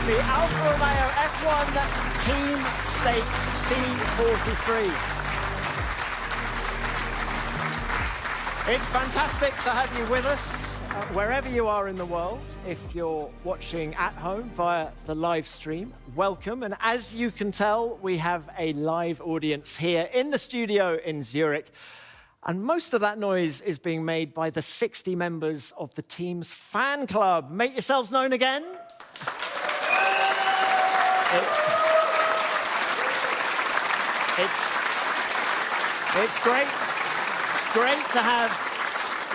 the Alfa Romeo F1 Team Stake C43. It's fantastic to have you with us, wherever you are in the world. If you're watching at home via the live stream, welcome. And as you can tell, we have a live audience here in the studio in Zurich. And most of that noise is being made by the 60 members of the team's fan club. Make yourselves known again. It's great to have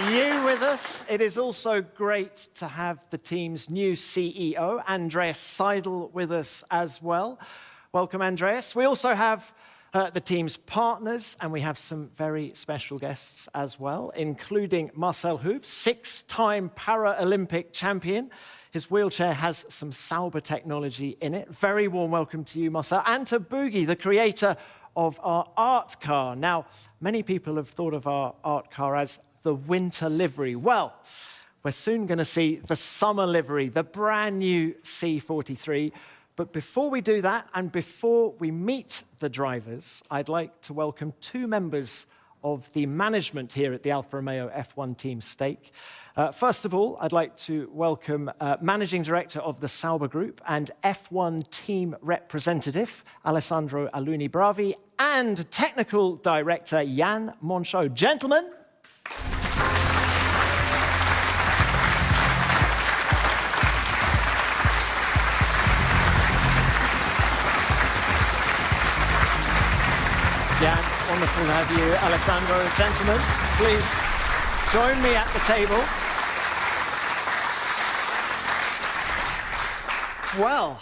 you with us. It is also great to have the team's new CEO, Andreas Seidel, with us as well. Welcome, Andreas. We also have the team's partners, and we have some very special guests as well, including Marcel Hoops, six-time Paralympic champion. His wheelchair has some Sauber technology in it. Very warm welcome to you, Marcel, and to Boogie, the creator of our art car. Now, many people have thought of our art car as the winter livery. Well, we're soon going to see the summer livery, the brand new C43. But before we do that, and before we meet the drivers, I'd like to welcome two members of the management here at the Alfa Romeo F1 Team Stake. First of all, I'd like to welcome Managing Director of the Sauber Group and F1 Team Representative, Alessandro Aluni-Bravi, and Technical Director, Jan Monchot. Gentlemen. Jan, wonderful to have you. Alessandro, gentlemen, please join me at the table. Well,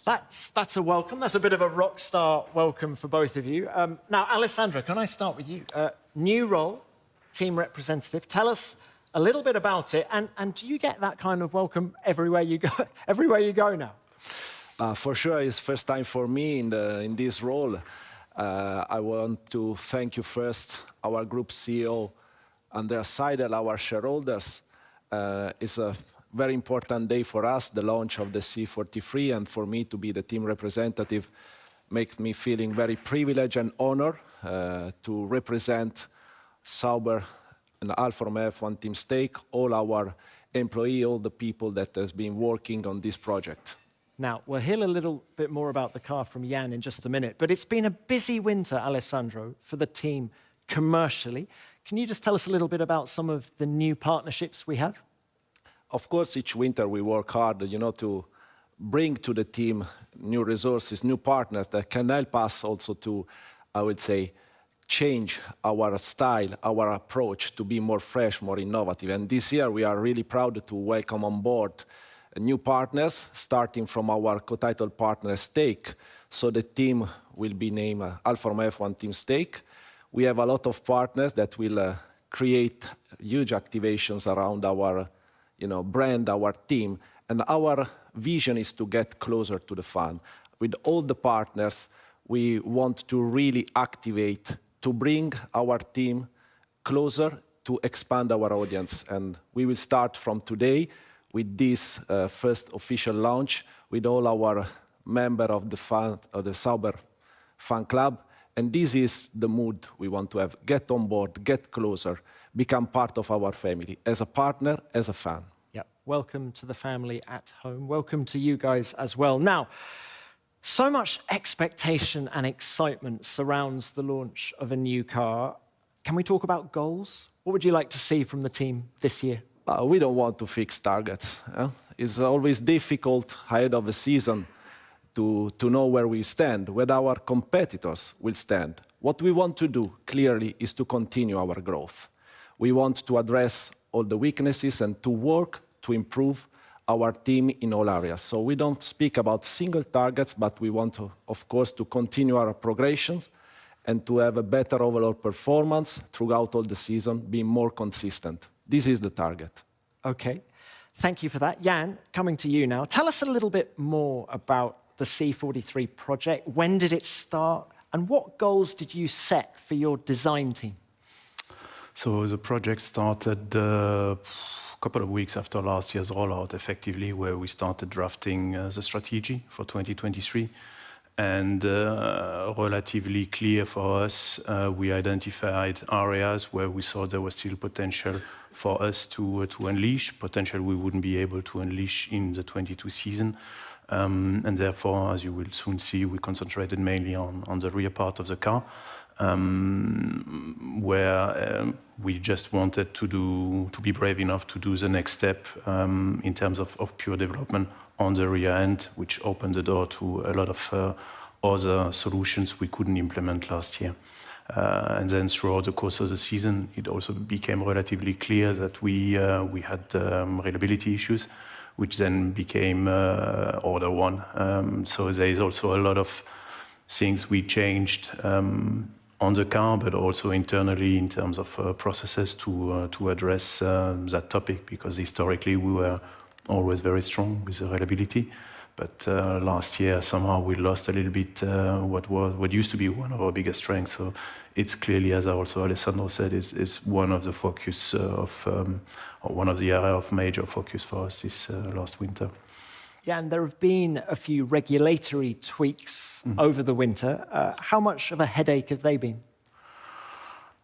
that's a welcome. That's a bit of a rock star welcome for both of you. Now, Alessandro, can I start with you? New role, team representative. Tell us a little bit about it, and do you get that kind of welcome everywhere you go? Everywhere you go now? For sure, it's first time for me in this role. I want to thank you first, our group CEO, Andreas Seidel, our shareholders. It's a very important day for us, the launch of the C43, and for me to be the team representative makes me feeling very privileged and honored to represent Sauber and Alfa Romeo F1 Team Stake, all our employees, all the people that has been working on this project. Now, we'll hear a little bit more about the car from Jan in just a minute, but it's been a busy winter, Alessandro, for the team commercially. Can you just tell us a little bit about some of the new partnerships we have? Of course, each winter we work hard, to bring to the team new resources, new partners that can help us also to, I would say, change our style, our approach to be more fresh, more innovative. And this year we are really proud to welcome on board new partners, starting from our co-title partner Stake. So the team will be named Alfa Romeo F1 Team Stake. We have a lot of partners that will create huge activations around our brand, our team. And our vision is to get closer to the fan. With all the partners, we want to really activate, to bring our team closer, to expand our audience. And we will start from today with this first official launch with all our members of the Sauber fan club. And this is the mood we want to have. Get on board, get closer, become part of our family, as a partner, as a fan. Yeah, welcome to the family at home. Welcome to you guys as well. Now, so much expectation and excitement surrounds the launch of a new car. Can we talk about goals? What would you like to see from the team this year? We don't want to fix targets. It's always difficult ahead of a season to know where we stand, where our competitors will stand. What we want to do, clearly, is to continue our growth. We want to address all the weaknesses and to work to improve our team in all areas. So we don't speak about single targets, but we want, of course, to continue our progressions and to have a better overall performance throughout all the season, being more consistent. This is the target. Okay, thank you for that. Jan, coming to you now. Tell us a little bit more about the C43 project. When did it start? And what goals did you set for your design team? So the project started a couple of weeks after last year's rollout, effectively, where we started drafting the strategy for 2023. And relatively clear for us, we identified areas where we saw there was still potential for us to unleash, potential we wouldn't be able to unleash in the 22 season. And therefore, as you will soon see, we concentrated mainly on the rear part of the car, where we just wanted to be brave enough to do the next step in terms of pure development on the rear end, which opened the door to a lot of other solutions we couldn't implement last year. And then throughout the course of the season, it also became relatively clear that we had reliability issues, which then became order one. So there is also a lot of things we changed on the car, but also internally in terms of processes to address that topic, because historically we were always very strong with the reliability. But last year somehow we lost a little bit what used to be one of our biggest strengths. So it's clearly, as also Alessandro said, is one of the focus of or one of the area of major focus for us this last winter. Yeah, and there have been a few regulatory tweaks over the winter. How much of a headache have they been?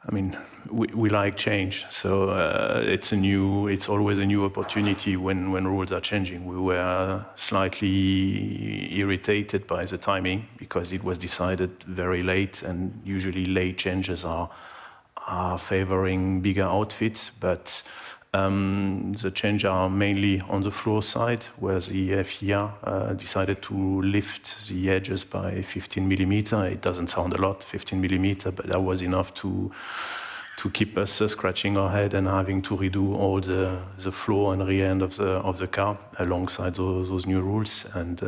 I mean, we like change, so it's always a new opportunity when rules are changing. We were slightly irritated by the timing because it was decided very late, and usually late changes are favoring bigger outfits, but the changes are mainly on the floor side, where the FIA decided to lift the edges by 15 millimeter. It doesn't sound a lot, 15 millimeter, but that was enough to keep us scratching our head and having to redo all the floor and rear end of the car alongside those new rules. And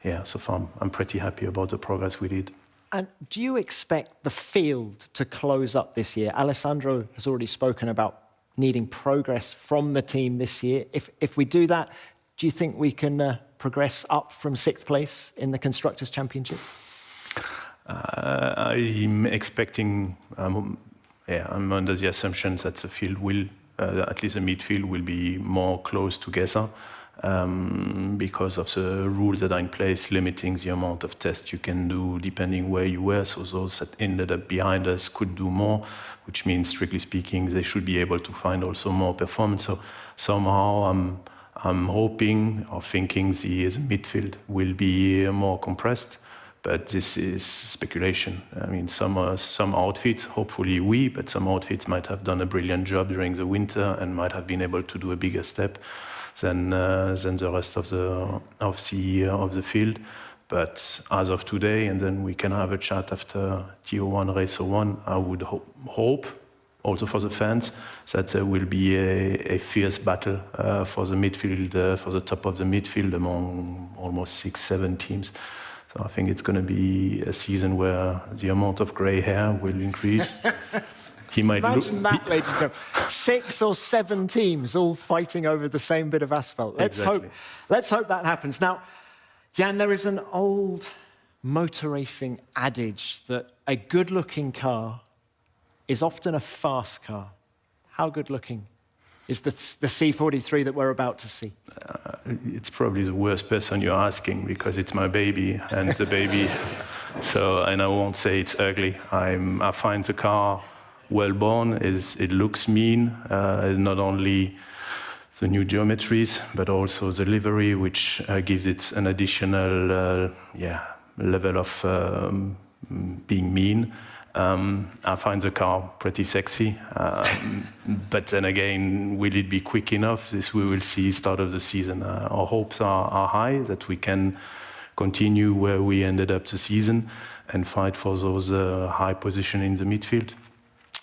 yeah, so far I'm pretty happy about the progress we did. And do you expect the field to close up this year? Alessandro has already spoken about needing progress from the team this year. If we do that, do you think we can progress up from 6th place in the Constructors' Championship? I'm expecting, I'm under the assumption that the field will, at least the midfield, will be more close together because of the rules that are in place, limiting the amount of tests you can do depending where you were. So those that ended up behind us could do more, which means, strictly speaking, they should be able to find also more performance. So somehow I'm hoping or thinking the midfield will be more compressed, but this is speculation. I mean, some outfits, hopefully but some outfits might have done a brilliant job during the winter and might have been able to do a bigger step than the rest of the field. But as of today, and then we can have a chat after TO1, Race 01, I would hope, also for the fans, that there will be a fierce battle for the midfield, for the top of the midfield among almost 6-7 teams. So I think it's going to be a season where the amount of grey hair will increase. Imagine that, ladies and gentlemen. 6 or 7 teams all fighting over the same bit of asphalt. Let's hope that happens. Now, Jan, there is an old motor racing adage that a good-looking car is often a fast car. How good-looking is the C43 that we're about to see? It's probably the worst person you're asking, because it's my baby and the baby. So, and I won't say it's ugly. I find the car well born. It looks mean. Not only the new geometries, but also the livery, which gives it an additional level of being mean. I find the car pretty sexy, but then again, will it be quick enough? This we will see start of the season. Our hopes are high that we can continue where we ended up the season and fight for those high position in the midfield.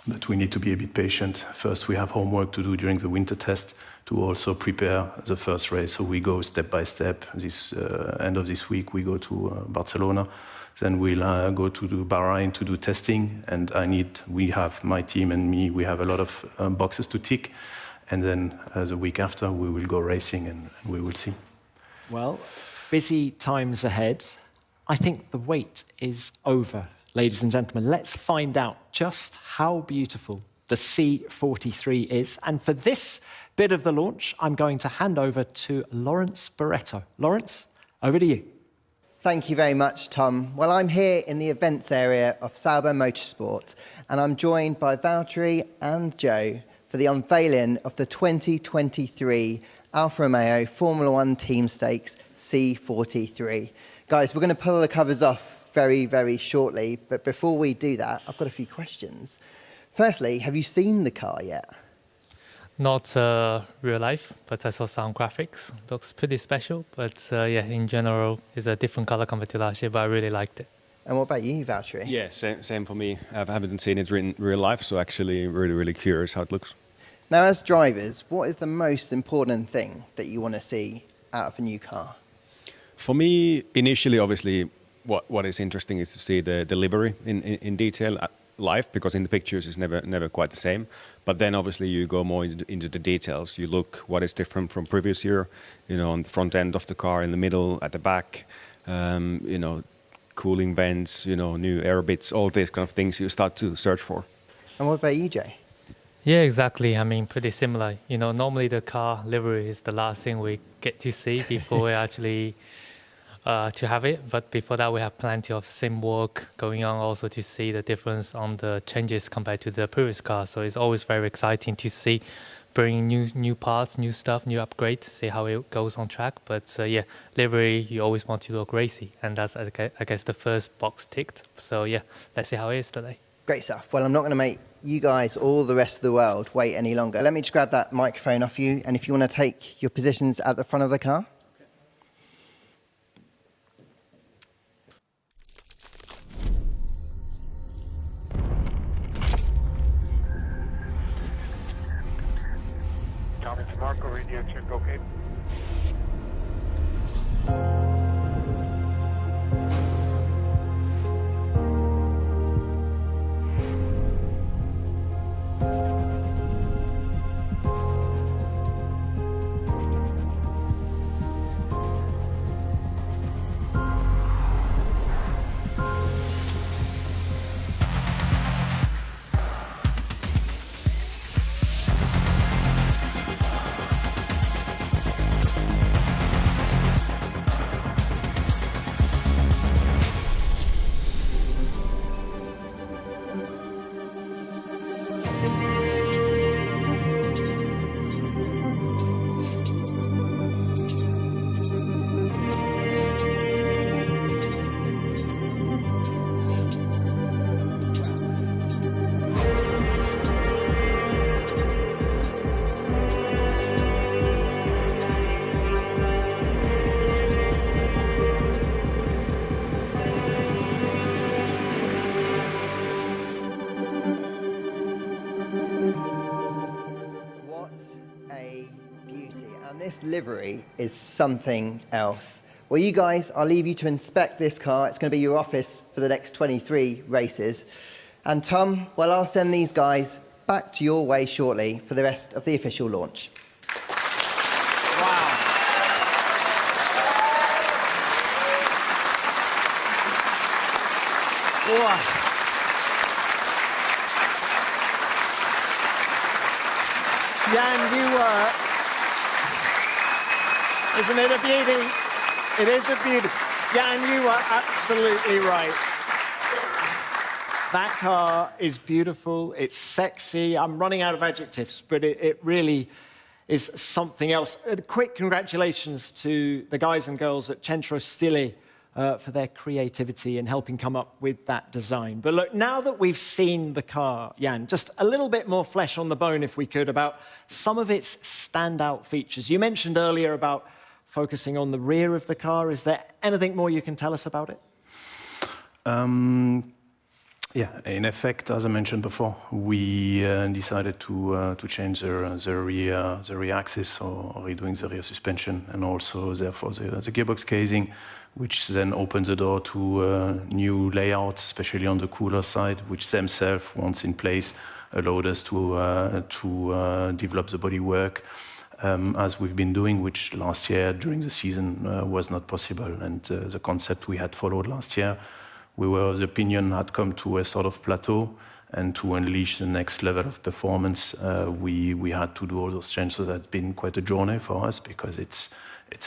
But we need to be a bit patient. First, we have homework to do during the winter test to also prepare the first race. So we go step by step. This end of this week, we go to Barcelona. Then we'll go to Bahrain to do testing. And we have, my team and me, we have a lot of boxes to tick. And then the week after, we will go racing and we will see. Well, busy times ahead. I think the wait is over. Ladies and gentlemen, let's find out just how beautiful the C43 is. And for this bit of the launch, I'm going to hand over to Lawrence Barretto. Lawrence, over to you. Thank you very much, Tom. Well, I'm here in the events area of Sauber Motorsport, and I'm joined by Valtteri and Joe for the unveiling of the 2023 Alfa Romeo Formula One Team Stakes C43. Guys, we're going to pull the covers off very, very shortly, but before we do that, I've got a few questions. Firstly, have you seen the car yet? Not real life, but I saw some graphics. Looks pretty special, but yeah, in general, it's a different color compared to last year, but I really liked it. And what about you, Valtteri? Yeah, same for me. I haven't seen it in real life, so actually really curious how it looks. Now, as drivers, what is the most important thing that you want to see out of a new car? For me, initially, obviously, what is interesting is to see the delivery in detail live, because in the pictures it's never quite the same. But then obviously you go more into the details. You look what is different from previous year, you know, on the front end of the car, in the middle, at the back, you know, cooling vents, you know, new air bits, all these kind of things you start to search for. And what about you, Jay? Yeah, exactly. I mean, pretty similar. You know, normally the car livery is the last thing we get to see before we actually to have it. But before that, we have plenty of sim work going on also to see the difference on the changes compared to the previous car. So it's always very exciting to see bringing new parts, new stuff, new upgrades, see how it goes on track. But yeah, livery, you always want to look racy. And that's, I guess, the first box ticked. So yeah, let's see how it is today. Great stuff. Well, I'm not going to make you guys, all the rest of the world, wait any longer. Let me just grab that microphone off you. And if you want to take your positions at the front of the car. It's Marco, radio check, okay. This livery is something else. Well, you guys, I'll leave you to inspect this car. It's going to be your office for the next 23 races. And Tom, well, I'll send these guys back to your way shortly for the rest of the official launch. Wow. Wow. Jan, you were... Isn't it a beauty? It is a beauty. Jan, you are absolutely right. That car is beautiful. It's sexy. I'm running out of adjectives, but it really is something else. Quick congratulations to the guys and girls at Centro Stile for their creativity in helping come up with that design. But look, now that we've seen the car, Jan, just a little bit more flesh on the bone, if we could, about some of its standout features. You mentioned earlier about focusing on the rear of the car. Is there anything more you can tell us about it? Yeah, in effect, as I mentioned before, we decided to change the rear axis, or redoing the rear suspension, and also therefore the gearbox casing, which then opened the door to new layouts, especially on the cooler side, which themselves, once in place, allowed us to develop the bodywork as we've been doing, which last year during the season was not possible. And the concept we had followed last year, we were of the opinion had come to a sort of plateau, and to unleash the next level of performance, we had to do all those changes. So that's been quite a journey for us because it's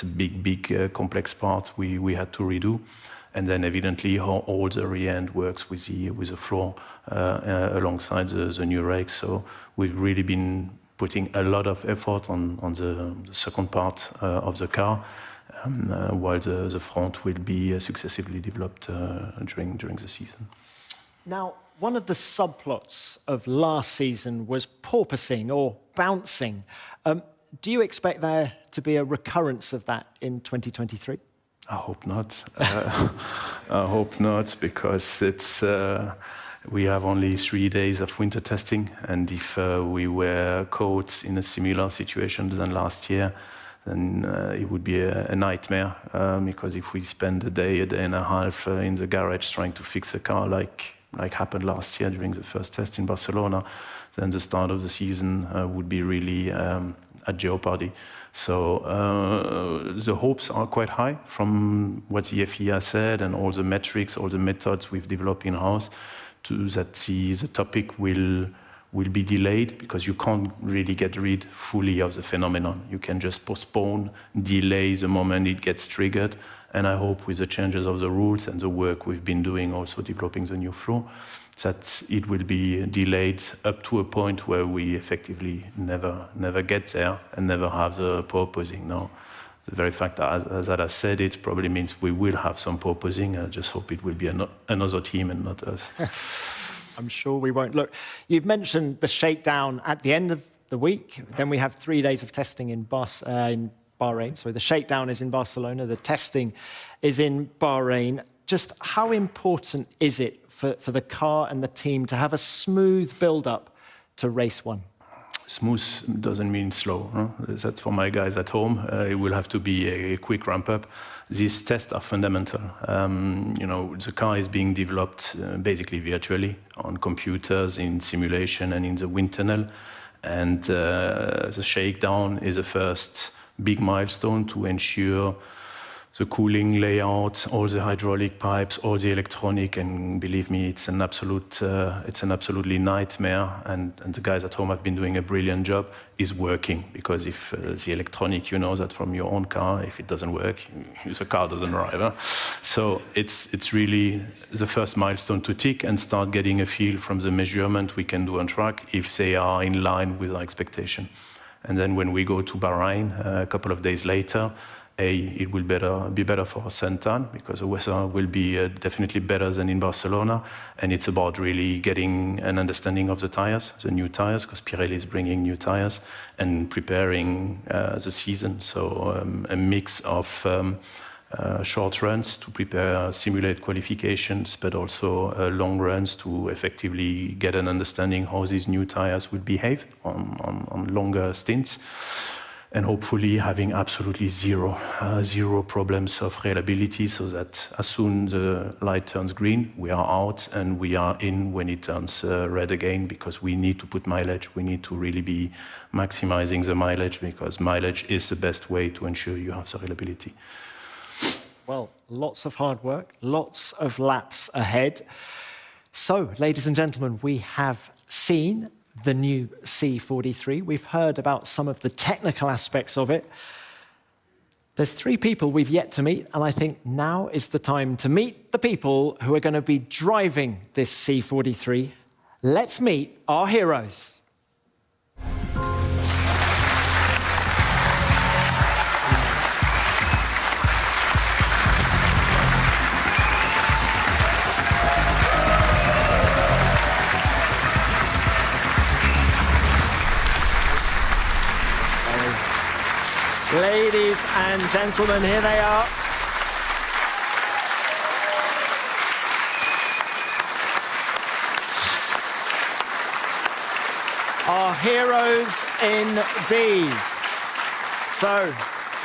a big complex part we had to redo. And then evidently how all the rear end works with the floor alongside the new race. So we've really been putting a lot of effort on the second part of the car, while the front will be successively developed during the season. Now, one of the subplots of last season was porpoising or bouncing. Do you expect there to be a recurrence of that in 2023? I hope not. I hope not, because we have only 3 days of winter testing, and if we were caught in a similar situation than last year, then it would be a nightmare, because if we spend a day and a half in the garage trying to fix a car like happened last year during the first test in Barcelona, then the start of the season would be really at jeopardy. So the hopes are quite high from what the FIA said and all the metrics, all the methods we've developed in-house, that the topic will be delayed, because you can't really get rid fully of the phenomenon. You can just postpone, delay the moment it gets triggered. And I hope with the changes of the rules and the work we've been doing, also developing the new floor, that it will be delayed up to a point where we effectively never get there and never have the porpoising. Now, the very fact that I said it probably means we will have some porpoising. I just hope it will be another team and not us. I'm sure we won't. Look, you've mentioned the shakedown at the end of the week. Then we have 3 days of testing in Bahrain. So the shakedown is in Barcelona. The testing is in Bahrain. Just how important is it for the car and the team to have a smooth build-up to race one? Smooth doesn't mean slow. Huh? That's for my guys at home. It will have to be a quick ramp-up. These tests are fundamental. The car is being developed basically virtually on computers, in simulation and in the wind tunnel. And the shakedown is the first big milestone to ensure the cooling layout, all the hydraulic pipes, all the electronic, and believe me, it's an absolutely nightmare. And the guys at home have been doing a brilliant job. Is working, because if the electronic, you know that from your own car, if it doesn't work, the car doesn't drive. Huh? So it's really the first milestone to tick and start getting a feel from the measurement we can do on track if they are in line with our expectation. And then when we go to Bahrain a couple of days later, it will be better for Santan, because the weather will be definitely better than in Barcelona. And it's about really getting an understanding of the tires, the new tires, because Pirelli is bringing new tires, and preparing the season. So a mix of short runs to prepare, simulate qualifications, but also long runs to effectively get an understanding how these new tires will behave on longer stints. And hopefully having absolutely zero problems of reliability, so that as soon the light turns green, we are out and we are in when it turns red again, because we need to put mileage. We need to really be maximizing the mileage, because mileage is the best way to ensure you have the reliability. Well, lots of hard work, lots of laps ahead. So, ladies and gentlemen, we have seen the new C43. We've heard about some of the technical aspects of it. There's 3 people we've yet to meet, and I think now is the time to meet the people who are going to be driving this C43. Let's meet our heroes. Ladies and gentlemen, here they are. Our heroes indeed. So,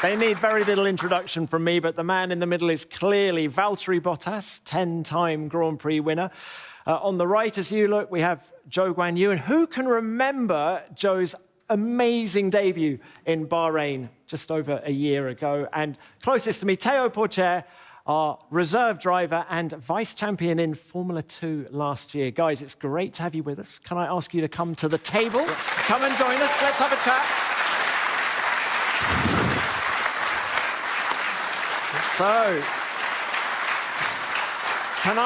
they need very little introduction from me, but the man in the middle is clearly Valtteri Bottas, 10-time Grand Prix winner. On the right, as you look, we have Zhou Guanyu. And who can remember Zhou's amazing debut in Bahrain just over a year ago? And closest to me, Théo Pourchaire, our reserve driver and vice champion in Formula 2 last year. Guys, it's great to have you with us. Can I ask you to come to the table? Come and join us. Let's have a chat. So, can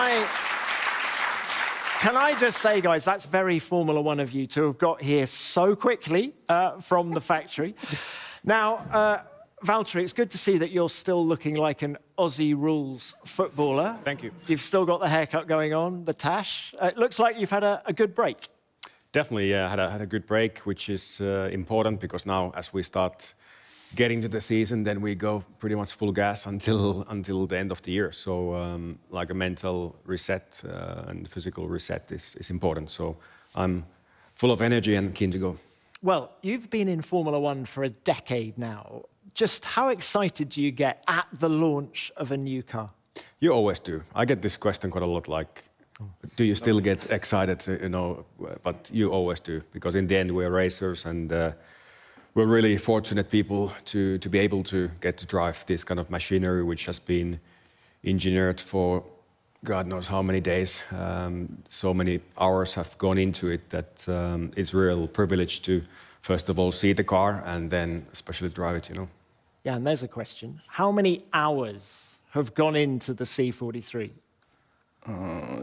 I just say, guys, that's very Formula One of you to have got here so quickly from the factory. Now, Valtteri, it's good to see that you're still looking like an Aussie rules footballer. Thank you. You've still got the haircut going on, the tash. It looks like you've had a good break. Definitely, yeah, had a good break, which is important because now as we start getting to the season, then we go pretty much full gas until the end of the year. So like a mental reset and physical reset is important. So I'm full of energy and keen to go. Well, you've been in Formula One for a decade now. Just how excited do you get at the launch of a new car? You always do. I get this question quite a lot, like, do you still get excited, you know? But you always do, because in the end we're racers and we're really fortunate people to be able to get to drive this kind of machinery, which has been engineered for God knows how many days. So many hours have gone into it that it's a real privilege to, first of all, see the car and then especially drive it, you know. Yeah, and there's a question. How many hours have gone into the C43?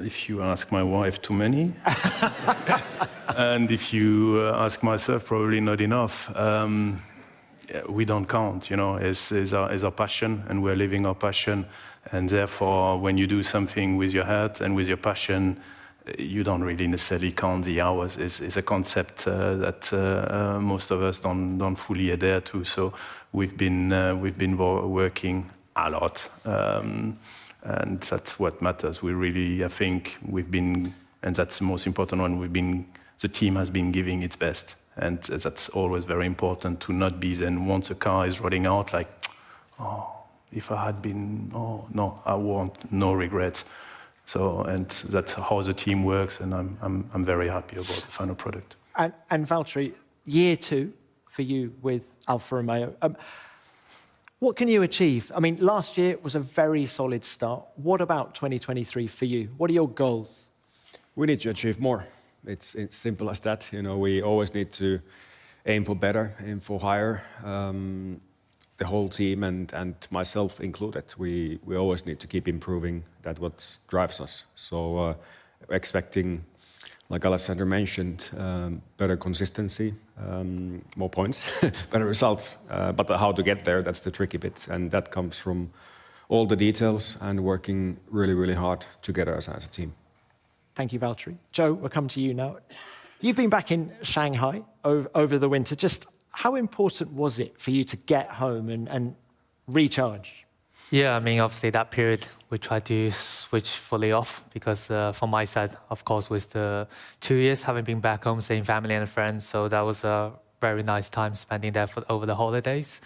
If you ask my wife, too many. And if you ask myself, probably not enough. Yeah, we don't count, you know, it's our passion, and we're living our passion. And therefore, when you do something with your heart and with your passion, you don't really necessarily count the hours. It's a concept that most of us don't fully adhere to. So we've been working a lot. And that's what matters. We really, I think, and that's the most important one, the team has been giving its best. And that's always very important, to not be then, once a car is rolling out, like, oh, if I had been, oh, no, I want no regrets. So, and that's how the team works, and I'm very happy about the final product. And Valtteri, year 2 for you with Alfa Romeo. What can you achieve? I mean, last year was a very solid start. What about 2023 for you? What are your goals? We need to achieve more. It's simple as that. You know, we always need to aim for better, aim for higher. The whole team and myself included, we always need to keep improving. That's what drives us. So expecting, like Alessandro mentioned, better consistency, more points, better results. But how to get there, that's the tricky bit. And that comes from all the details and working really, really hard together as a team. Thank you, Valtteri. Joe, we'll come to you now. You've been back in Shanghai over the winter. Just how important was it for you to get home and recharge? Yeah, I mean, obviously that period we tried to switch fully off because from my side, of course, with the 2 years having been back home, seeing family and friends, so that was a very nice time spending there over the holidays.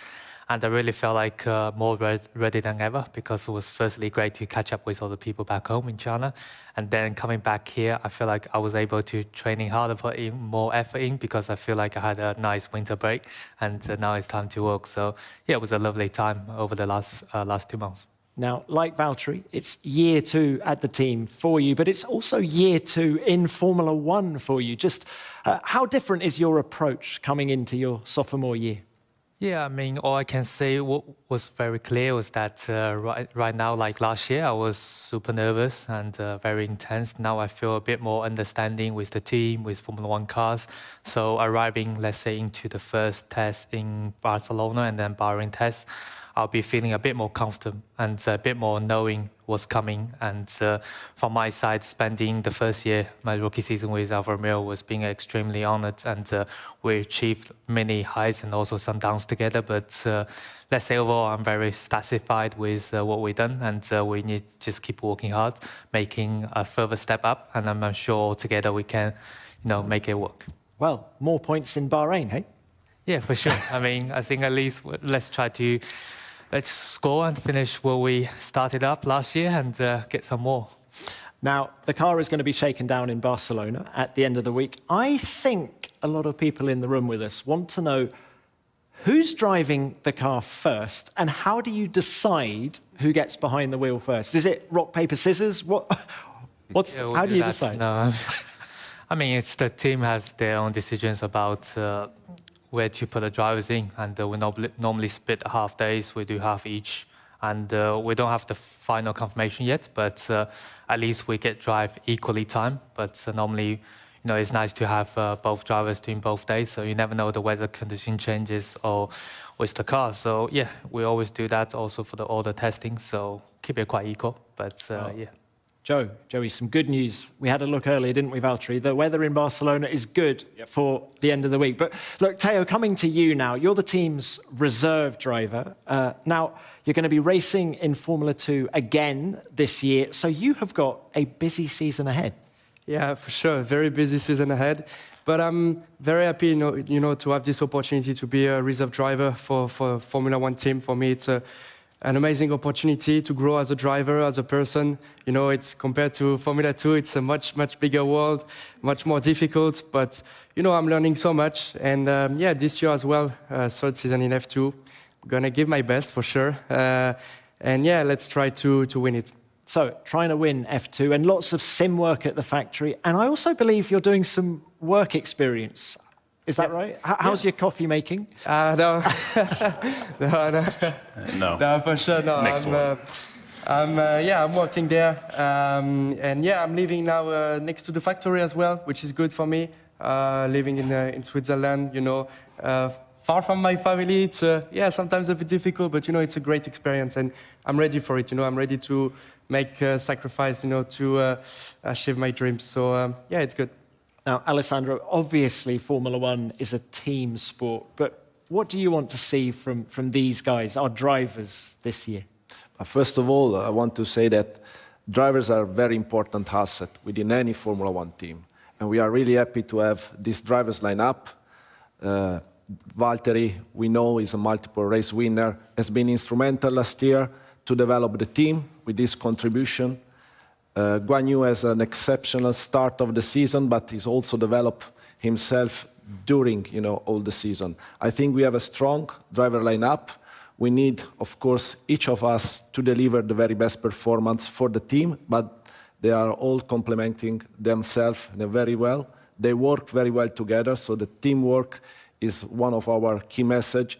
And I really felt like more ready than ever, because it was firstly great to catch up with all the people back home in China. And then coming back here, I feel like I was able to training harder, put in more effort in, because I feel like I had a nice winter break, and now it's time to work. So yeah, it was a lovely time over the last 2 months. Now, like Valtteri, it's year 2 at the team for you, but it's also year 2 in Formula One for you. Just how different is your approach coming into your sophomore year? Yeah, I mean, all I can say what was very clear was that right now, like last year, I was super nervous and very intense. Now I feel a bit more understanding with the team, with Formula One cars. So arriving, let's say, into the first test in Barcelona and then Bahrain test, I'll be feeling a bit more comfortable and a bit more knowing what's coming. And from my side, spending the first year, my rookie season with Alfa Romeo, was being extremely honored. And we achieved many highs and also some downs together. But let's say overall, I'm very satisfied with what we've done. And we need to just keep working hard, making a further step up. And I'm sure together we can, make it work. Well, more points in Bahrain, hey? Yeah, for sure. I mean, I think at least let's score and finish where we started up last year and get some more. Now, the car is going to be shaken down in Barcelona at the end of the week. I think a lot of people in the room with us want to know who's driving the car first, and how do you decide who gets behind the wheel first? Is it rock, paper, scissors? How do you decide? No, I mean, it's the team has their own decisions about where to put the drivers in, and we normally split half days. We do half each, and we don't have the final confirmation yet, but at least we get drive equally time. But normally, it's nice to have both drivers doing both days, so you never know the weather condition changes or with the car. So yeah, we always do that also for all the testing, so keep it quite equal. But yeah. Joey, some good news. We had a look earlier, didn't we, Valtteri? The weather in Barcelona is good for the end of the week. But look, Theo, coming to you now. You're the team's reserve driver. Now, you're going to be racing in Formula 2 again this year. So you have got a busy season ahead. Yeah, for sure. Very busy season ahead. But I'm very happy, to have this opportunity to be a reserve driver for Formula 1 team. For me, it's an amazing opportunity to grow as a driver, as a person. It's compared to Formula 2, it's a much, much bigger world, much more difficult. But, I'm learning so much. And this year as well, third season in F2, I'm going to give my best for sure. And let's try to win it. So, trying to win F2 and lots of sim work at the factory. And I also believe you're doing some work experience. Is that right? How's your coffee making? No. No, for sure, no. I'm working there. I'm living now next to the factory as well, which is good for me. Living in Switzerland, far from my family. It's sometimes a bit difficult, but it's a great experience, and I'm ready for it. I'm ready to make a sacrifice, to achieve my dreams. So it's good. Now, Alessandro, obviously Formula 1 is a team sport, but what do you want to see from these guys, our drivers, this year? First of all, I want to say that drivers are a very important asset within any Formula 1 team. And we are really happy to have this drivers line up. Valtteri, we know, is a multiple race winner, has been instrumental last year to develop the team with this contribution. Guan Yu has an exceptional start of the season, but he's also developed himself during, all the season. I think we have a strong driver lineup. We need, of course, each of us to deliver the very best performance for the team, but they are all complementing themselves very well. They work very well together, so the teamwork is one of our key messages,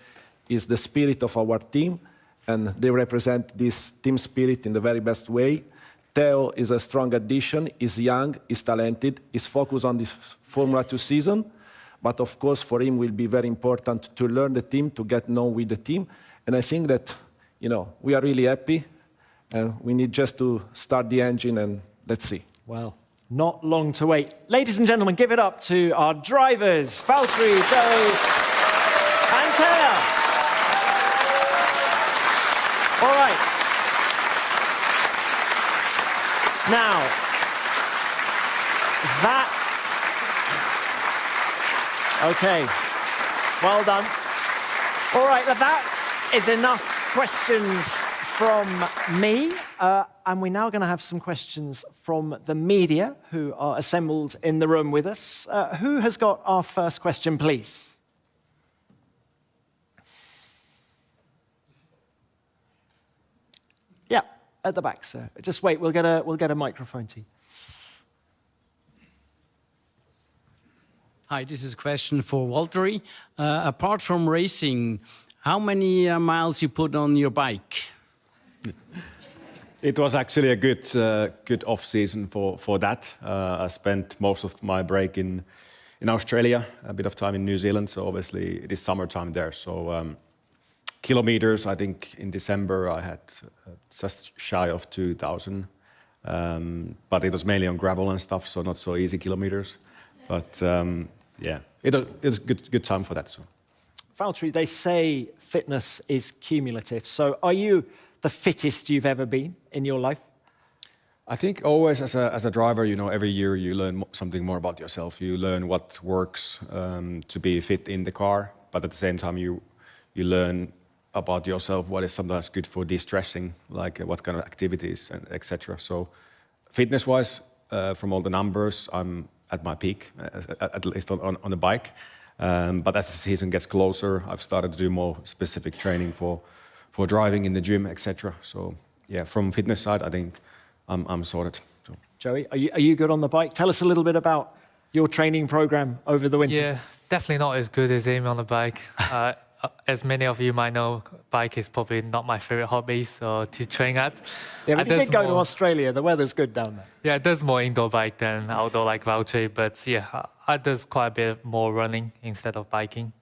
is the spirit of our team, and they represent this team spirit in the very best way. Theo is a strong addition, is young, is talented, is focused on this Formula 2 season. But of course, for him, will be very important to learn the team, to get known with the team. And I think that, we are really happy. And we need just to start the engine and let's see. Well, not long to wait. Ladies and gentlemen, give it up to our drivers, Valtteri, Joey, and Theo. All right. Now, okay, well done. All right, that is enough questions from me. And we're now going to have some questions from the media who are assembled in the room with us. Who has got our first question, please? Yeah. At the back, sir. Just wait, we'll get a microphone to you. Hi, this is a question for Valtteri. Apart from racing, how many miles you put on your bike? It was actually a good off season for that. I spent most of my break in Australia, a bit of time in New Zealand, so obviously it is summertime there. So kilometers, I think in December I had just shy of 2,000, but it was mainly on gravel and stuff, so not so easy kilometers. But it was good time for that. So, Valtteri, they say fitness is cumulative. So are you the fittest you've ever been in your life? I think always as a driver, every year you learn something more about yourself. You learn what works to be fit in the car, but at the same time you learn about yourself what is sometimes good for de-stressing, like what kind of activities and etc. So fitness-wise, from all the numbers, I'm at my peak, at least on the bike. But as the season gets closer, I've started to do more specific training for driving in the gym, etc. So yeah, from fitness side, I think I'm sorted. So. Joey, are you good on the bike? Tell us a little bit about your training program over the winter. Yeah, definitely not as good as him on the bike. As many of you might know, bike is probably not my favorite hobby to train at. Yeah, but you did go to Australia. The weather's good down there. Yeah, there's more indoor bike than outdoor like Valtteri, but yeah, I does quite a bit more running instead of biking.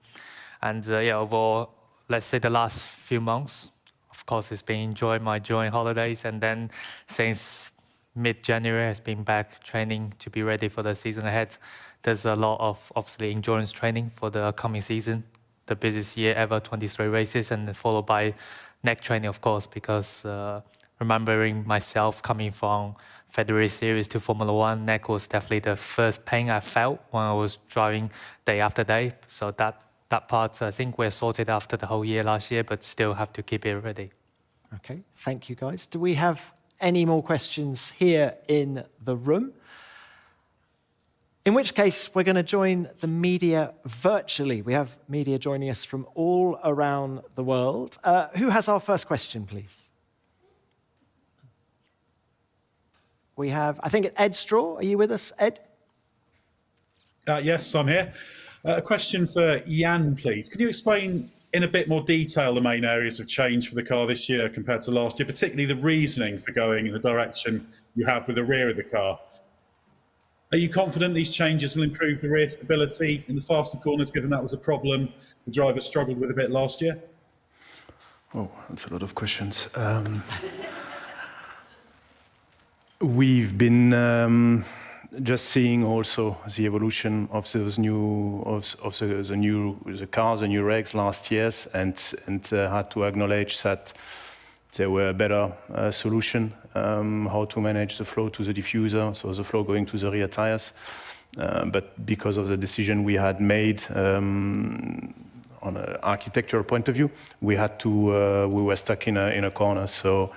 And yeah, overall, let's say the last few months, of course, it's been enjoying my holidays, and then since mid-January, has been back training to be ready for the season ahead. There's a lot of obviously endurance training for the coming season, the busiest year ever, 23 races, and followed by neck training, of course, because remembering myself coming from February series to Formula One, neck was definitely the first pain I felt when I was driving day after day. So that part, I think we're sorted after the whole year last year, but still have to keep it ready. Okay, thank you guys. Do we have any more questions here in the room? In which case, we're going to join the media virtually. We have media joining us from all around the world. Who has our first question, please? We have, I think, Ed Straw. Are you with us, Ed? Yes, I'm here. A question for Jan, please. Can you explain in a bit more detail the main areas of change for the car this year compared to last year, particularly the reasoning for going in the direction you have with the rear of the car? Are you confident these changes will improve the rear stability in the faster corners, given that was a problem the driver struggled with a bit last year? Oh, that's a lot of questions. We've been just seeing also the evolution of those new the cars, the new regs last years, and had to acknowledge that there were a better solution how to manage the flow to the diffuser, so the flow going to the rear tires. But because of the decision we had made on an architectural point of view, we were stuck in a corner. So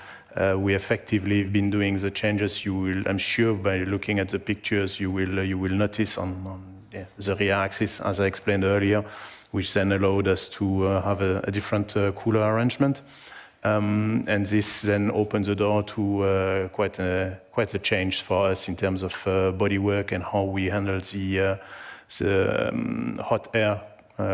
we effectively have been doing the changes. You will, I'm sure, by looking at the pictures, you will notice on the rear axis, as I explained earlier, which then allowed us to have a different cooler arrangement. And this then opened the door to quite a change for us in terms of bodywork and how we handle the hot air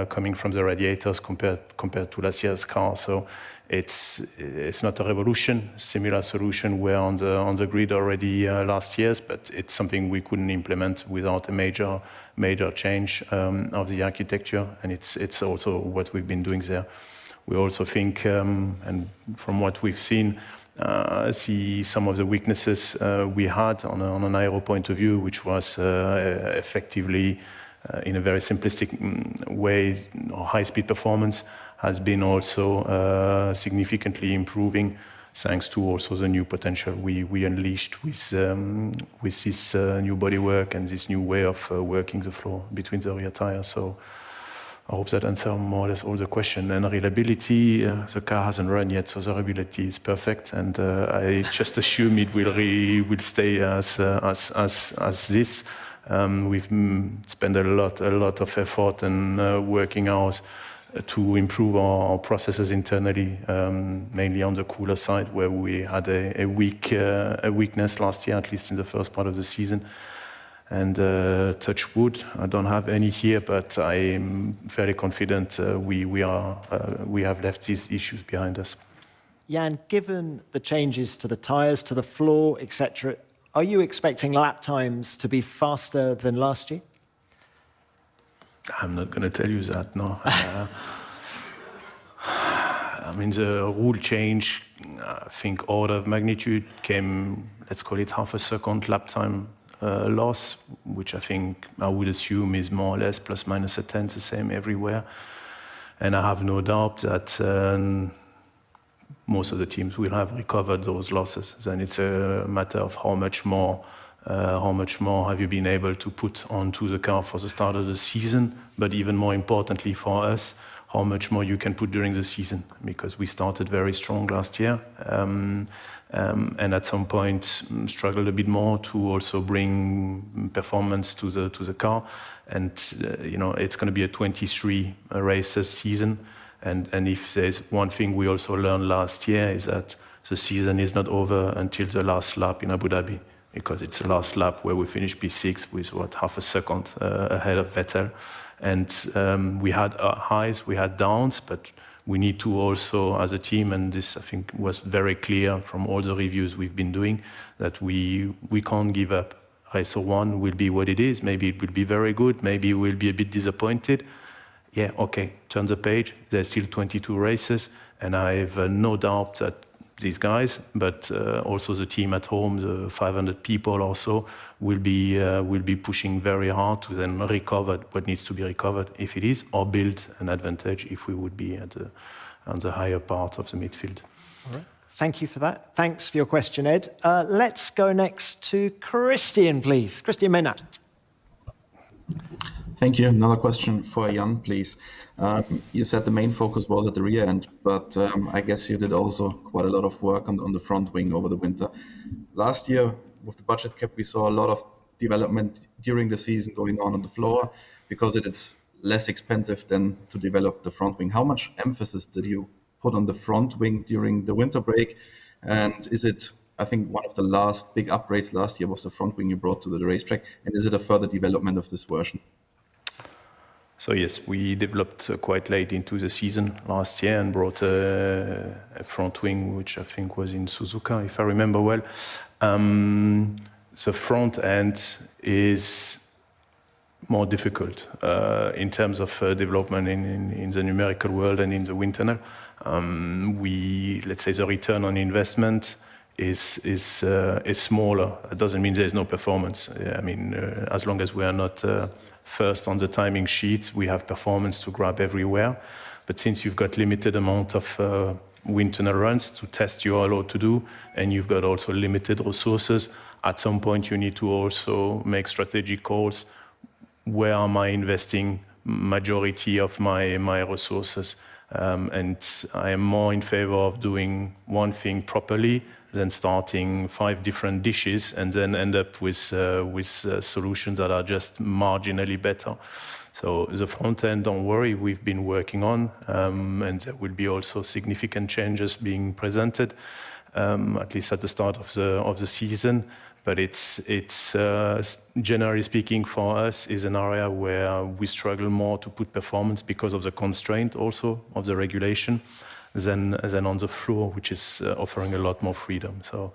coming from the radiators compared to last year's car. So it's not a revolution. Similar solution were on the grid already last year, but it's something we couldn't implement without a major change of the architecture, and it's also what we've been doing there. We also think, and from what we've seen, see some of the weaknesses we had on an aero point of view, which was effectively, in a very simplistic way, high-speed performance has been also significantly improving, thanks to also the new potential we unleashed with this new bodywork and this new way of working the floor between the rear tires. So I hope that answers more or less all the question. And reliability, the car hasn't run yet, so the reliability is perfect, and I just assume it will stay as this. We've spent a lot of effort and working hours to improve our processes internally, mainly on the cooler side, where we had a weakness last year, at least in the first part of the season. And touch wood, I don't have any here, but I'm fairly confident we have left these issues behind us. Jan, given the changes to the tyres, to the floor, etc., are you expecting lap times to be faster than last year? I'm not going to tell you that, no. I mean, the rule change, I think order of magnitude came, let's call it half a second lap time loss, which I would assume is more or less plus minus a tenth, the same everywhere. And I have no doubt that most of the teams will have recovered those losses. Then it's a matter of how much more have you been able to put onto the car for the start of the season, but even more importantly for us, how much more you can put during the season, because we started very strong last year, and at some point struggled a bit more to also bring performance to the car. And it's going to be a 23 races season, and if there's one thing we also learned last year is that the season is not over until the last lap in Abu Dhabi, because it's the last lap where we finished P6 with half a second ahead of Vettel. And we had highs, we had downs, but we need to also, as a team, and this I think was very clear from all the reviews we've been doing, that we can't give up. Race 1 will be what it is. Maybe it will be very good. Maybe we'll be a bit disappointed. Yeah, okay, turn the page. There's still 22 races, and I have no doubt that these guys, but also the team at home, the 500 people or so, will be pushing very hard to then recover what needs to be recovered, if it is, or build an advantage if we would be on the higher part of the midfield. All right. Thank you for that. Thanks for your question, Ed. Let's go next to Christian, please. Christian Menat. Thank you. Another question for Jan, please. You said the main focus was at the rear end, but I guess you did also quite a lot of work on the front wing over the winter. Last year, with the budget cap, we saw a lot of development during the season going on the floor, because it's less expensive than to develop the front wing. How much emphasis did you put on the front wing during the winter break? And is it, I think one of the last big upgrades last year was the front wing you brought to the racetrack, and is it a further development of this version? So yes, we developed quite late into the season last year and brought a front wing, which I think was in Suzuka, if I remember well. The front end is more difficult in terms of development in the numerical world and in the wind tunnel. Let's say the return on investment is smaller. It doesn't mean there's no performance. I mean, as long as we are not first on the timing sheet, we have performance to grab everywhere. But since you've got limited amount of wind tunnel runs to test you are allowed to do, and you've got also limited resources, at some point you need to also make strategic calls. Where am I investing majority of my resources? And I am more in favor of doing one thing properly than starting 5 different dishes and then end up with solutions that are just marginally better. So the front end, don't worry, we've been working on, and there will be also significant changes being presented, at least at the start of the season. But it's generally speaking for us is an area where we struggle more to put performance because of the constraint also of the regulation than on the floor, which is offering a lot more freedom. So,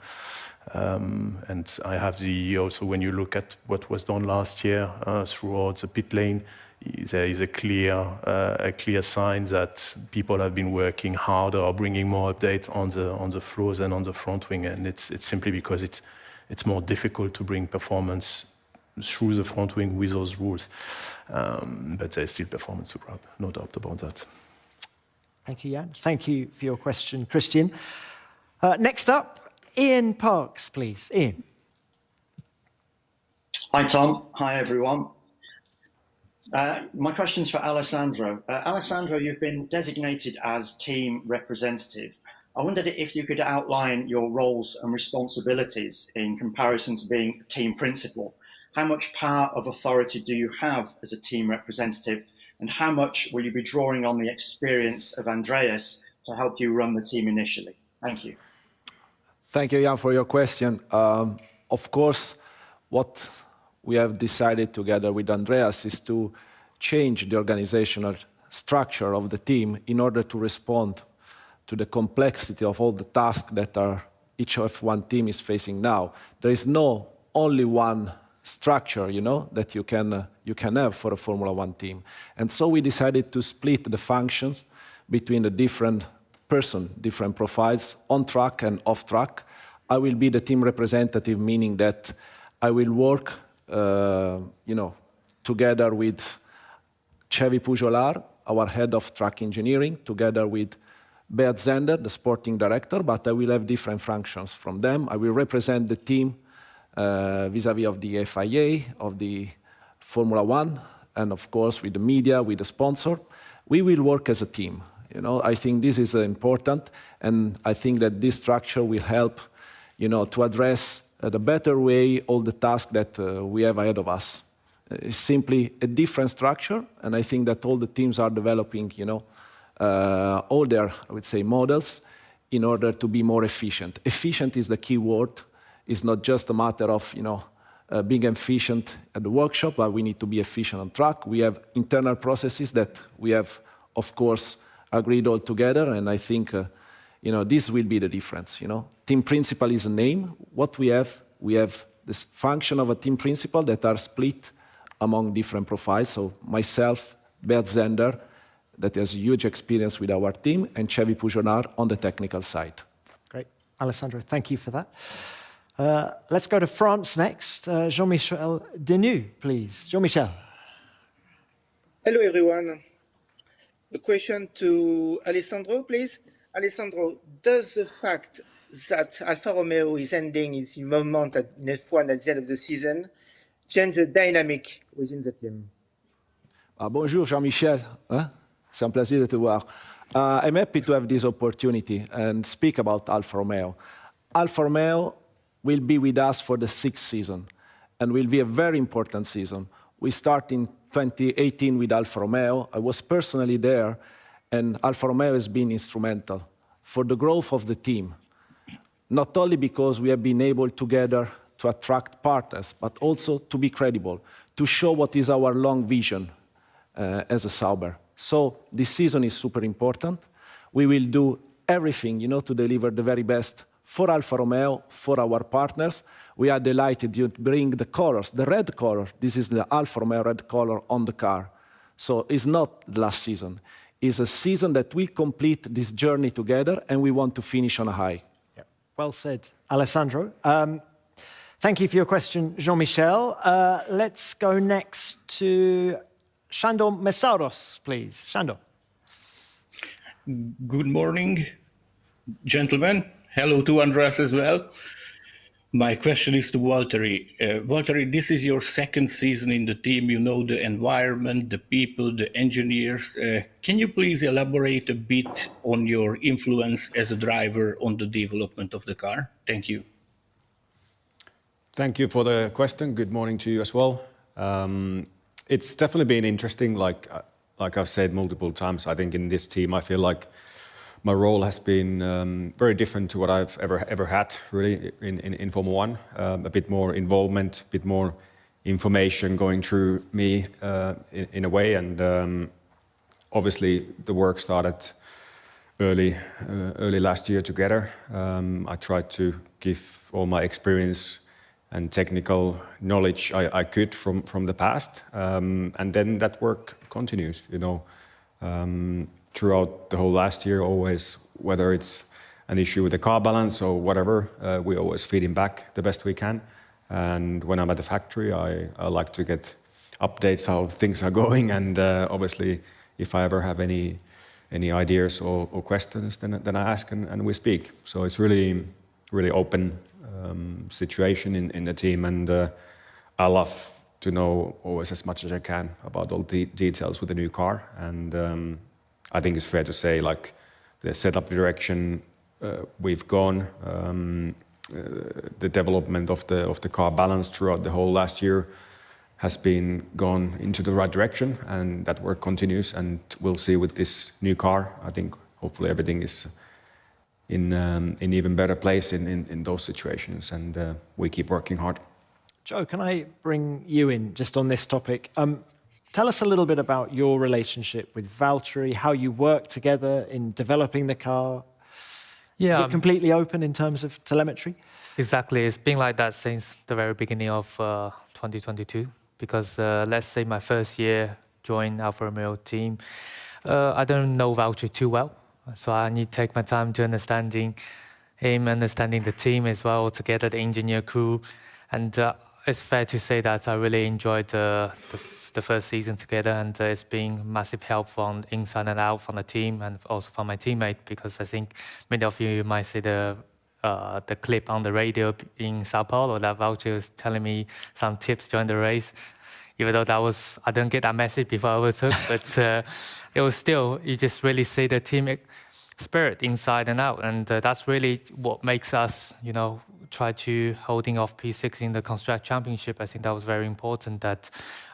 and I have also when you look at what was done last year throughout the pit lane, there is a clear sign that people have been working harder or bringing more updates on the floors and on the front wing, and it's simply because it's more difficult to bring performance through the front wing with those rules. But there's still performance to grab, no doubt about that. Thank you, Jan. Thank you for your question, Christian. Next up, Ian Parks, please. Ian. Hi, Tom. Hi, everyone. My question's for Alessandro. Alessandro, you've been designated as team representative. I wondered if you could outline your roles and responsibilities in comparison to being a team principal. How much power of authority do you have as a team representative, and how much will you be drawing on the experience of Andreas to help you run the team initially? Thank you. Thank you, Jan, for your question. Of course, what we have decided together with Andreas is to change the organizational structure of the team in order to respond to the complexity of all the tasks that each F1 team is facing now. There is no only one structure, that you can have for a Formula One team. And so we decided to split the functions between the different profiles, on track and off track. I will be the team representative, meaning that I will work, together with Xavi Pujolar, our head of track engineering, together with Beat Zender, the sporting director, but I will have different functions from them. I will represent the team vis-à-vis of the FIA, of the Formula One, and of course with the media, with the sponsor. we will work as a team. You know, I think this is important, and I think that this structure will help, you know, to address the better way all the tasks that we have ahead of us. It's simply a different structure, and I think that all the teams are developing, you know, all their, I would say, models in order to be more efficient. Efficient is the key word. It's not just a matter of, you know, being efficient at the workshop, but we need to be efficient on track. We have internal processes that we have, of course, agreed all together, and I think, you know, this will be the difference, you know. Team principal is a name. What we have this function of a team principal that are split among different profiles. So myself, Bert Zender, that has huge experience with our team, and Chevy Pujonar on the technical side. Great. Alessandro, thank you for that. Let's go to France next. Jean-Michel Denis, please. Jean-Michel. Hello, everyone. A question to Alessandro, please. Alessandro, does the fact that Alfa Romeo is ending its moment in F1 at the end of the season change the dynamic within the team? Bonjour, Jean-Michel. C'est un plaisir de te voir. I'm happy to have this opportunity and speak about Alfa Romeo. Alfa Romeo will be with us for the 6th season and will be a very important season. We start in 2018 with Alfa Romeo. I was personally there, and Alfa Romeo has been instrumental for the growth of the team, not only because we have been able together to attract partners, but also to be credible, to show what is our long vision as a Sauber. So this season is super important. We will do everything, you know, to deliver the very best for Alfa Romeo, for our partners. We are delighted to bring the colors, the red color. This is the Alfa Romeo red color on the car. So it's not the last season. It's a season that will complete this journey together, and we want to finish on a high. Yeah. Well said, Alessandro. Thank you for your question, Jean-Michel. Let's go next to Shandor Mesauros, please. Shandor. Good morning, gentlemen. Hello to Andreas as well. My question is to Valtteri. Valtteri, this is your 2nd season in the team. You know the environment, the people, the engineers. Can you please elaborate a bit on your influence as a driver on the development of the car? Thank you. Thank you for the question. Good morning to you as well. It's definitely been interesting, like I've said multiple times. I think in this team, I feel like my role has been very different to what I've ever had, really, in Formula One. A bit more involvement, a bit more information going through me in a way. And obviously, the work started early last year together. I tried to give all my experience and technical knowledge I could from the past, and then that work continues. You know, throughout the whole last year, always, whether it's an issue with the car balance or whatever, we always feed him back the best we can. And when I'm at the factory, I like to get updates how things are going, and obviously, if I ever have any ideas or questions, then I ask and we speak. So it's really open situation in the team, and I love to know always as much as I can about all the details with the new car. And I think it's fair to say, like, the setup direction we've gone, the development of the car balance throughout the whole last year has been gone into the right direction, and that work continues. And we'll see with this new car. I think hopefully everything is in even better place in those situations, and we keep working hard. Joe, can I bring you in just on this topic? Tell us a little bit about your relationship with Valtteri, how you work together in developing the car. Yeah, is it completely open in terms of telemetry? Exactly. It's been like that since the very beginning of 2022, because let's say my first year joined Alfa Romeo team, I don't know Valtteri too well. So I need to take my time to understanding him, understanding the team as well, together the engineer crew. And it's fair to say that I really enjoyed the first season together, and it's been massive help from inside and out from the team, and also from my teammate, because I think many of you might see the clip on the radio in Sao Paulo that Valtteri was telling me some tips during the race. even though I didn't get that message before I overtook, but it was still, you just really see the team spirit inside and out. And that's really what makes us, try to holding off P6 in the Construct Championship. I think that was very important,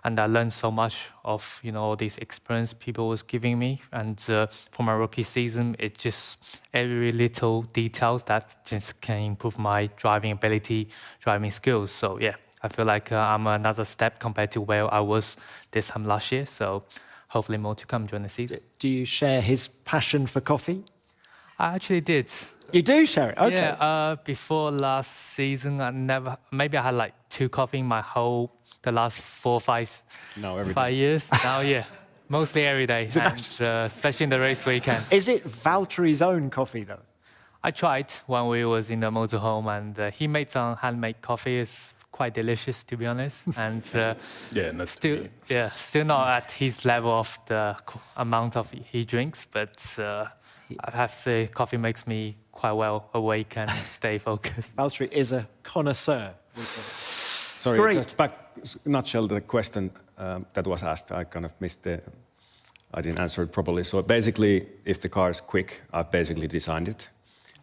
and I learned so much of, all these experience people was giving me. And for my rookie season, it just every little details that just can improve my driving ability, driving skills. So yeah, I feel like I'm another step compared to where I was this time last year. So hopefully more to come during the season. Do you share his passion for coffee? I actually did. You do share it? Okay. Yeah, before last season, maybe I had like 2 coffee in the last 4 or 5 years. Now, yeah, mostly every day, and especially in the race weekend. Is it Valtteri's own coffee, though? I tried when we was in the motorhome, and he made some handmade coffee. It's quite delicious, to be honest. And still not at his level of the amount of he drinks, but I have to say, coffee makes me quite well awake and stay focused. Valtteri is a connoisseur. Sorry, Great. just back, nutshell, the question that was asked, I kind of missed I didn't answer it properly. So basically, if the car is quick, I've basically designed it.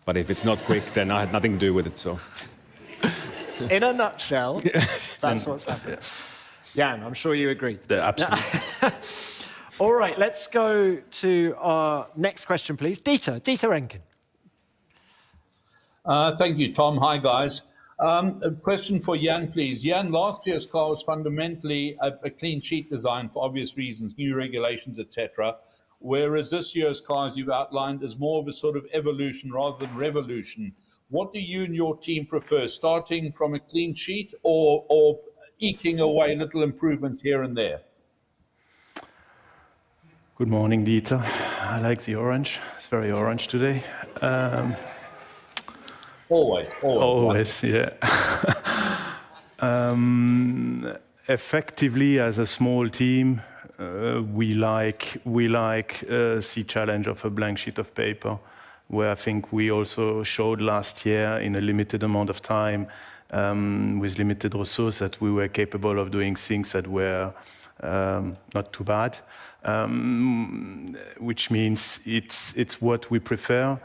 But if it's not quick, then I had nothing to do with it, so. In a nutshell, that's what's happening. Jan, I'm sure you agree. Yeah, absolutely. All right, let's go to our next question, please. Dieter Renken. Thank you, Tom. Hi, guys. A question for Jan, please. Jan, last year's car was fundamentally a clean sheet design for obvious reasons, new regulations, etc. Whereas this year's car, as you've outlined, is more of a sort of evolution rather than revolution. What do you and your team prefer, starting from a clean sheet or eking away little improvements here and there? Good morning, Dieter. I like the orange. It's very orange today. Always, yeah. Effectively, as a small team, we like the challenge of a blank sheet of paper, where I think we also showed last year in a limited amount of time, with limited resources, that we were capable of doing things that were not too bad. Which means it's what we prefer.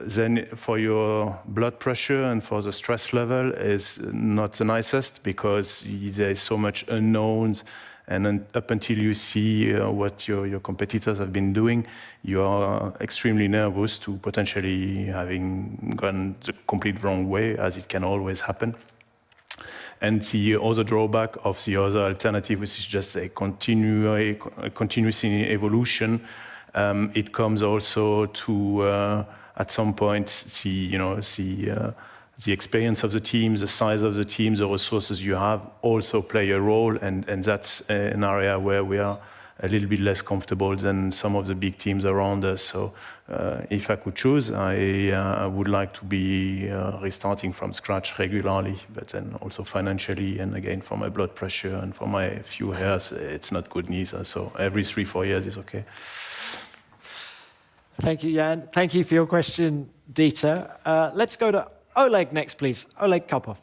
Then for your blood pressure and for the stress level is not the nicest, because there's so much unknowns, and up until you see what your competitors have been doing, you are extremely nervous to potentially having gone the complete wrong way, as it can always happen. And the other drawback of the other alternative, which is just a continuous evolution, it comes also to at some point the experience of the team, the size of the team, the resources you have also play a role, and that's an area where we are a little bit less comfortable than some of the big teams around us. So if I could choose, I would like to be restarting from scratch regularly, but then also financially, and again for my blood pressure and for my few hairs, it's not good neither. So every 3-4 years is okay. Thank you, Jan. Thank you for your question, Dieter. Let's go to Oleg next, please. Oleg Karpov.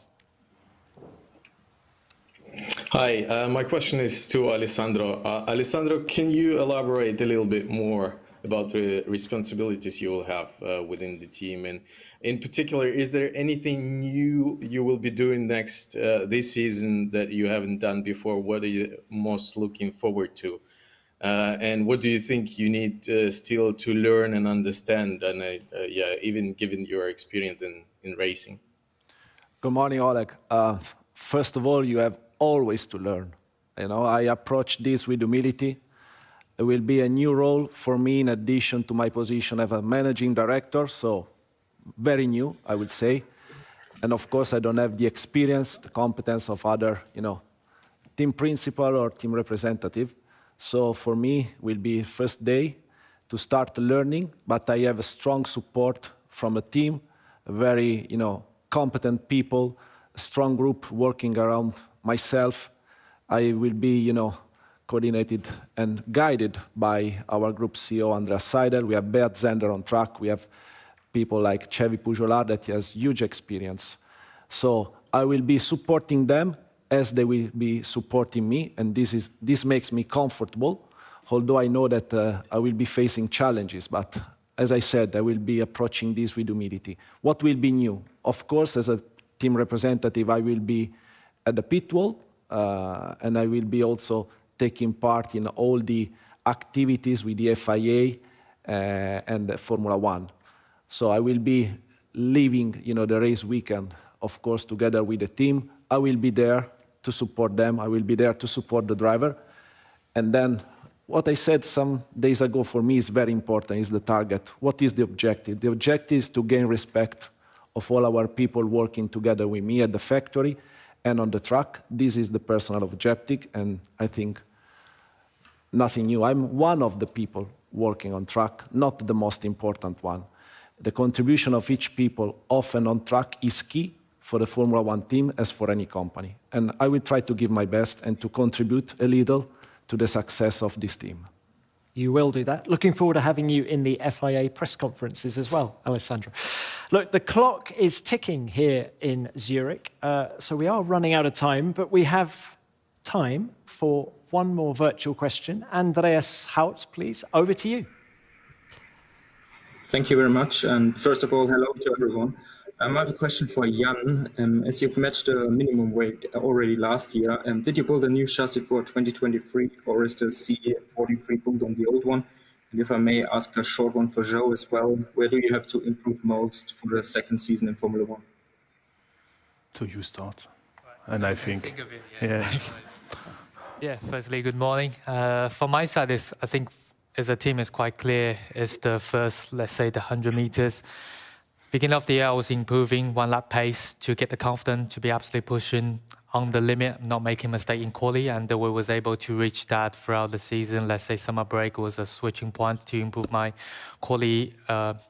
Hi, my question is to Alessandro. Alessandro, can you elaborate a little bit more about the responsibilities you will have within the team? And in particular, is there anything new you will be doing next this season that you haven't done before? What are you most looking forward to? And what do you think you need still to learn and understand? And even given your experience in racing. Good morning, Oleg. First of all, you have always to learn. I approach this with humility. It will be a new role for me in addition to my position as a managing director, so very new, I would say. And of course, I don't have the experience, the competence of other, team principal or team representative. So for me, will be first day to start learning, but I have a strong support from a team, very, competent people, a strong group working around myself. I will be, coordinated and guided by our group CEO, Andreas Seidel. We have Beat Zender on track. We have people like Chevy Pujolar that has huge experience. So I will be supporting them as they will be supporting me, and this makes me comfortable, although I know that I will be facing challenges, but as I said, I will be approaching this with humility. What will be new? Of course, as a team representative, I will be at the pit wall, and I will be also taking part in all the activities with the FIA and the Formula One. So I will be leaving, the race weekend, of course, together with the team. I will be there to support them. I will be there to support the driver. And then what I said some days ago for me is very important, is the target. What is the objective? The objective is to gain respect of all our people working together with me at the factory and on the track. This is the personal objective, and I think nothing new. I'm one of the people working on track, not the most important one. The contribution of each people off and on track is key for the Formula One team as for any company. And I will try to give my best and to contribute a little to the success of this team. You will do that. Looking forward to having you in the FIA press conferences as well, Alessandro. Look, the clock is ticking here in Zurich, so we are running out of time, but we have time for one more virtual question. Andreas Haut, please, over to you. Thank you very much. And first of all, hello to everyone. I have a question for Jan. As you've matched the minimum weight already last year, did you build a new chassis for 2023, or is the C43 built on the old one? And if I may ask a short one for Joe as well, where do you have to improve most for the second season in Formula One? So you start. And I think, Yeah, firstly, good morning. From my side, I think as a team is quite clear, is the first, let's say, the 100 meters. Beginning of the year, I was improving one lap pace to get the confidence to be absolutely pushing on the limit, not making a mistake in quali, and we was able to reach that throughout the season. Let's say summer break was a switching point to improve my quali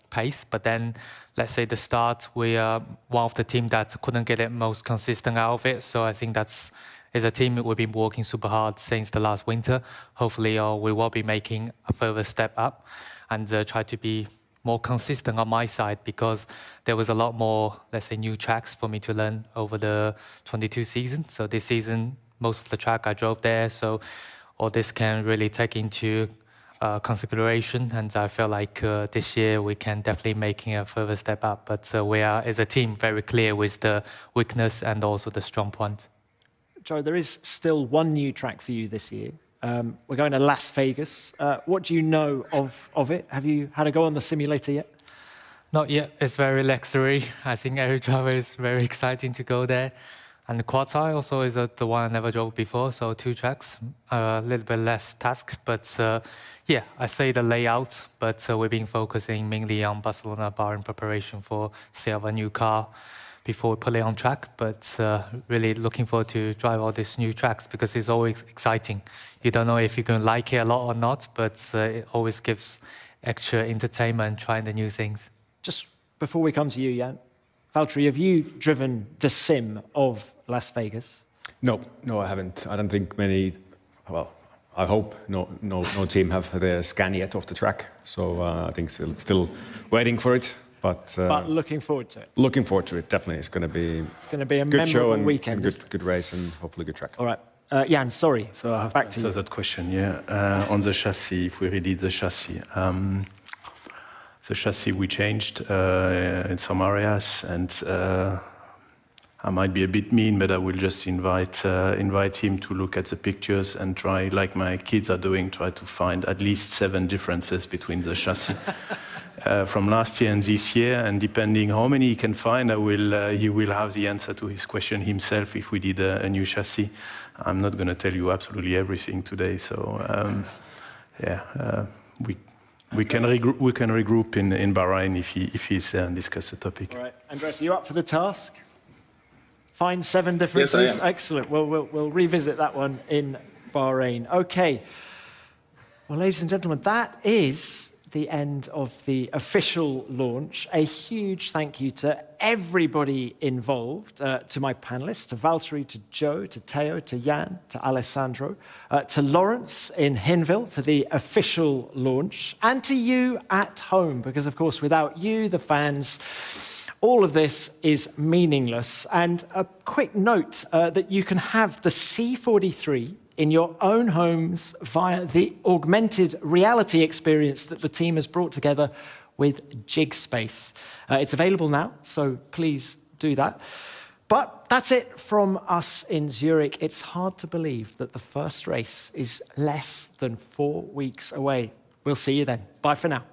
pace. But then, let's say the start, we are one of the team that couldn't get it most consistent out of it. So I think that's, as a team, we've been working super hard since the last winter. Hopefully, we will be making a further step up and try to be more consistent on my side, because there was a lot more, let's say, new tracks for me to learn over the 22 season. So this season, most of the track I drove there, so all this can really take into consideration, and I feel like this year we can definitely making a further step up. But we are, as a team, very clear with the weakness and also the strong point. Joe, there is still one new track for you this year. We're going to Las Vegas. What do you know of it? Have you had a go on the simulator yet? Not yet. It's very luxury. I think every driver is very exciting to go there. And the quad tire also is the one I never drove before, so 2 tracks, a little bit less task. But yeah, I say the layout, but we've been focusing mainly on Barcelona bar in preparation for sale of a new car before we put it on track. But really looking forward to drive all these new tracks, because it's always exciting. You don't know if you're going to like it a lot or not, but it always gives extra entertainment trying the new things. Just before we come to you, Jan, Valtteri, have you driven the sim of Las Vegas? No, I haven't. I don't think many, well, I hope no team have the scan yet of the track. So I think still waiting for it. But looking forward to it. Looking forward to it, definitely. It's going to be a good show and weekend. Good race and hopefully good track. All right. Jan, sorry. So I have back to to answer you. that question, on the chassis, if we redid the chassis. The chassis we changed in some areas, and I might be a bit mean, but I will just invite him to look at the pictures and try, like my kids are doing, try to find at least 7 differences between the chassis from last year and this year. And depending how many he can find, he will have the answer to his question himself if we did a new chassis. I'm not going to tell you absolutely everything today, so we can regroup in Bahrain if he's there and discuss the topic. All right, Andres, are you up for the task? Find 7 differences. Yes, I am. Excellent. Well, we'll revisit that one in Bahrain. Okay. Well, ladies and gentlemen, that is the end of the official launch. A huge thank you to everybody involved, to my panelists, to Valtteri, to Joe, to Teo, to Jan, to Alessandro, to Lawrence in Hinwil for the official launch, and to you at home, because of course without you, the fans, all of this is meaningless. And a quick note that you can have the C43 in your own homes via the augmented reality experience that the team has brought together with JigSpace. It's available now, so please do that. But that's it from us in Zurich. It's hard to believe that the first race is less than 4 weeks away. We'll see you then. Bye for now.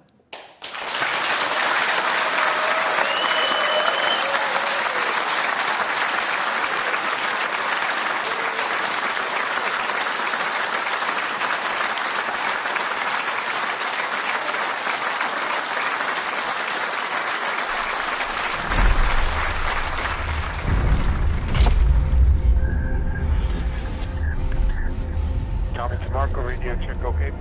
Marco Radio check, okay?